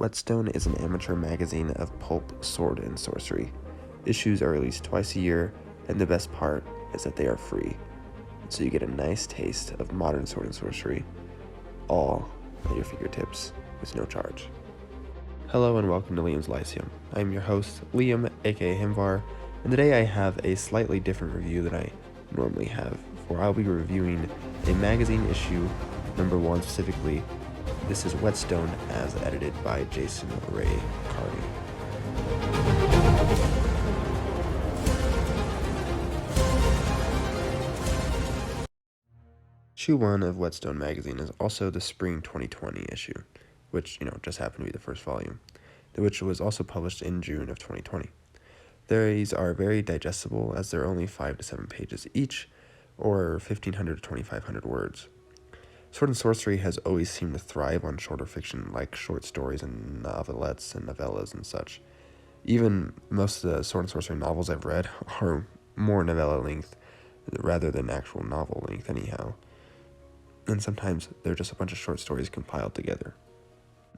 Whetstone is an amateur magazine of pulp, sword, and sorcery. Issues are released twice a year, and the best part is that they are free. So you get a nice taste of modern sword and sorcery, all at your fingertips with no charge. Hello and welcome to Liam's Lyceum. I'm your host, Liam, aka Himvar, and today I have a slightly different review than I normally have, for I'll be reviewing a magazine issue, number 1 specifically. This is Whetstone as edited by Jason Ray Carney. Issue 1 of Whetstone magazine is also the spring 2020 issue, which, just happened to be the first volume, which was also published in June of 2020. These are very digestible as they're only 5 to 7 pages each, or 1,500 to 2,500 words. Sword and sorcery has always seemed to thrive on shorter fiction like short stories and novelettes and novellas and such. Even most of the sword and sorcery novels I've read are more novella length rather than actual novel length anyhow. And sometimes they're just a bunch of short stories compiled together.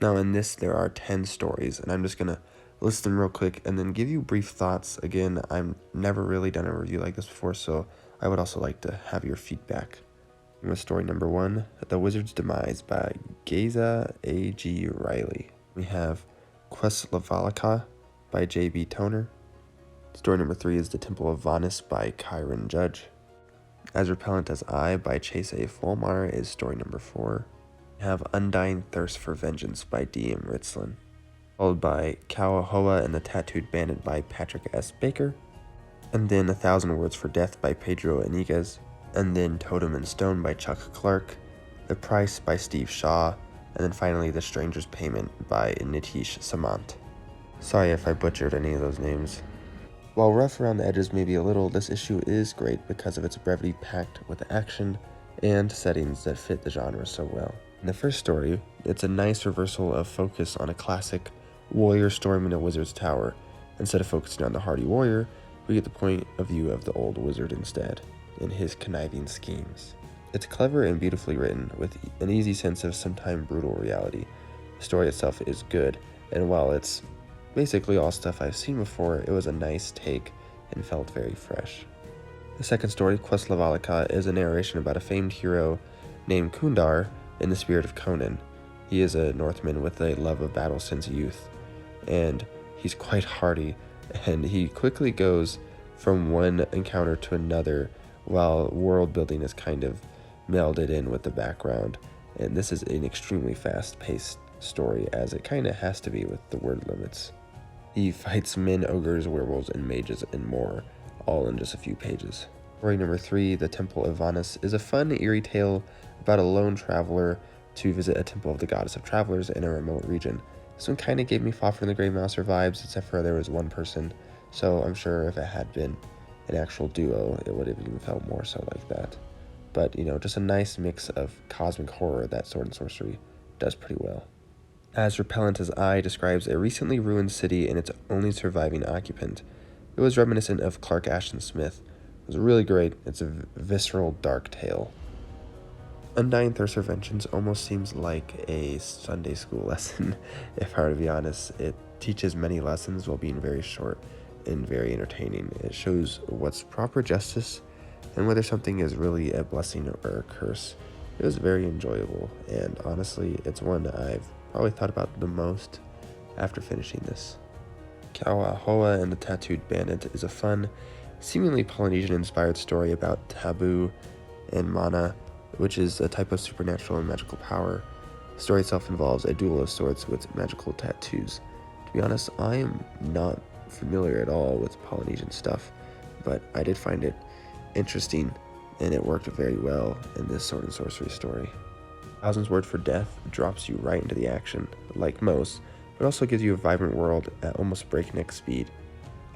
Now in this there are 10 stories, and I'm just going to list them real quick and then give you brief thoughts. Again, I've never really done a review like this before, so I would also like to have your feedback. With story number 1, The Wizard's Demise by Geza A.G. Riley. We have Questlavanica by J.B. Toner. Story number 3 is The Temple of Vanus by Kyron Judge. As Repellent as I by Chase A. Fulmar is story number 4. We have Undying Thirst for Vengeance by D.M. Ritzlin. Followed by Kawahoa and the Tattooed Bandit by Patrick S. Baker. And then 1,000 Words for Death by Pedro Iniguez. And then Totem and Stone by Chuck Clark, The Price by Steve Shaw, and then finally The Stranger's Payment by Nitish Samant. Sorry if I butchered any of those names. While rough around the edges maybe a little, this issue is great because of its brevity packed with action and settings that fit the genre so well. In the first story, it's a nice reversal of focus on a classic warrior storming a wizard's tower. Instead of focusing on the hardy warrior, we get the point of view of the old wizard instead, in his conniving schemes. It's clever and beautifully written, with an easy sense of sometime brutal reality. The story itself is good, and while it's basically all stuff I've seen before, it was a nice take and felt very fresh. The second story, Questlavanica, is a narration about a famed hero named Kundar in the spirit of Conan. He is a Northman with a love of battle since youth, and he's quite hardy, and he quickly goes from one encounter to another while world building is kind of melded in with the background. And this is an extremely fast-paced story, as it kind of has to be with the word limits. He fights men, ogres, werewolves, and mages, and more, all in just a few pages. Story number 3, The Temple of Vanus, is a fun, eerie tale about a lone traveler to visit a temple of the goddess of travelers in a remote region. This one kind of gave me Fafhrd and the Grey Mouser vibes, except for there was one person, so I'm sure if it had been an actual duo, it would have even felt more so like that. But, just a nice mix of cosmic horror that sword and sorcery does pretty well. As Repellent as I describes a recently ruined city and its only surviving occupant. It was reminiscent of Clark Ashton Smith. It was really great. It's a visceral, dark tale. Undying Thirst for Vengeance almost seems like a Sunday school lesson, if I were to be honest. It teaches many lessons while being very short and very entertaining. It shows what's proper justice and whether something is really a blessing or a curse. It was very enjoyable, and honestly, it's one I've probably thought about the most after finishing this. Kawahoa and the Tattooed Bandit is a fun, seemingly Polynesian-inspired story about taboo and mana, which is a type of supernatural and magical power. The story itself involves a duel of sorts with magical tattoos. To be honest, I am not familiar at all with Polynesian stuff, but I did find it interesting, and it worked very well in this sword and sorcery story. 1,000 Words for Death drops you right into the action, like most, but also gives you a vibrant world at almost breakneck speed.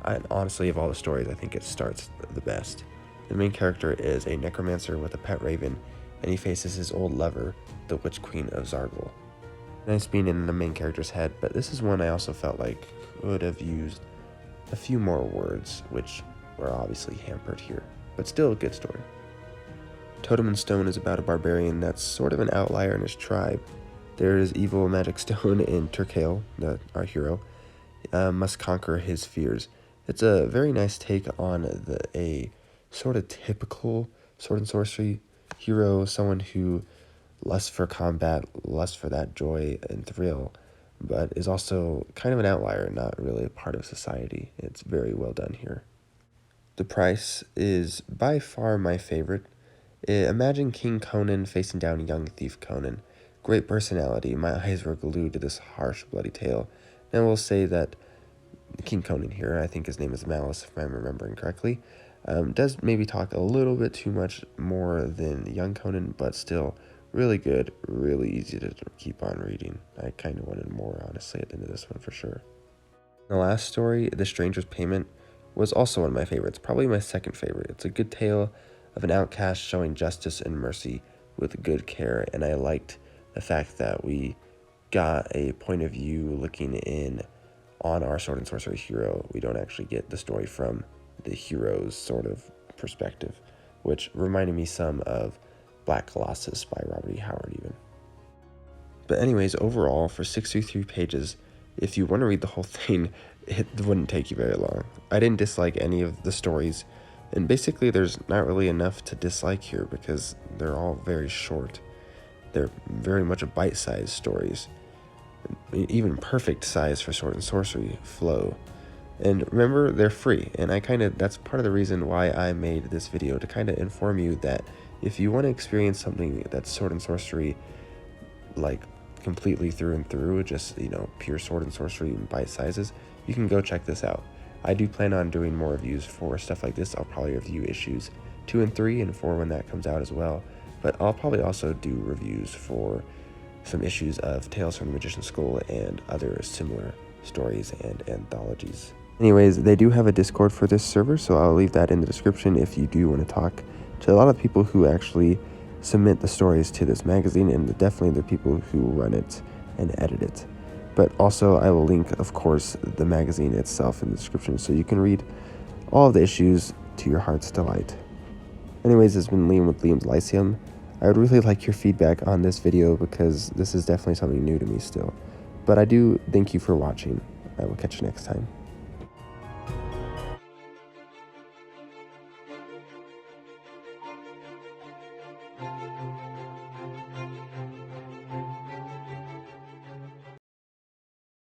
And honestly, of all the stories, I think it starts the best. The main character is a necromancer with a pet raven, and he faces his old lover, the Witch Queen of Zargul. Nice being in the main character's head, but this is one I also felt like would have used a few more words, which were obviously hampered here, but still a good story. Totem and Stone is about a barbarian that's sort of an outlier in his tribe. There's evil magic stone in Turkale, our hero, must conquer his fears. It's a very nice take on a sort of typical sword and sorcery hero, someone who lusts for combat, lusts for that joy and thrill, but is also kind of an outlier, not really a part of society. It's very well done here. The price is by far my favorite. Imagine King Conan facing down young thief Conan. Great personality. My eyes were glued to this harsh, bloody tale. And I will say that King Conan here, I think his name is Malice, if I'm remembering correctly, does maybe talk a little bit too much more than young Conan, but still really good, really easy to keep on reading. I kind of wanted more, honestly, at the end of this one for sure. The last story, The Stranger's Payment, was also one of my favorites, probably my second favorite. It's a good tale of an outcast showing justice and mercy with good care, and I liked the fact that we got a point of view looking in on our sword and sorcery hero. We don't actually get the story from the hero's sort of perspective, which reminded me some of Black Colossus by Robert E. Howard even. But anyways, overall, for 63 pages, if you want to read the whole thing, it wouldn't take you very long. I didn't dislike any of the stories, and basically there's not really enough to dislike here because they're all very short. They're very much a bite-sized stories, even perfect size for sword and sorcery flow. And remember, they're free, and that's part of the reason why I made this video, to kind of inform you that if you want to experience something that's sword and sorcery, like completely through and through, just, pure sword and sorcery in bite sizes, you can go check this out. I do plan on doing more reviews for stuff like this. I'll probably review issues 2 and 3 and 4 when that comes out as well, but I'll probably also do reviews for some issues of Tales from the Magician's School and other similar stories and anthologies. Anyways, they do have a Discord for this server, so I'll leave that in the description if you do want to talk to a lot of people who actually submit the stories to this magazine, and definitely the people who run it and edit it. But also, I will link, of course, the magazine itself in the description, so you can read all of the issues to your heart's delight. Anyways, this has been Liam with Liam's Lyceum. I would really like your feedback on this video because this is definitely something new to me still. But I do thank you for watching. I will catch you next time.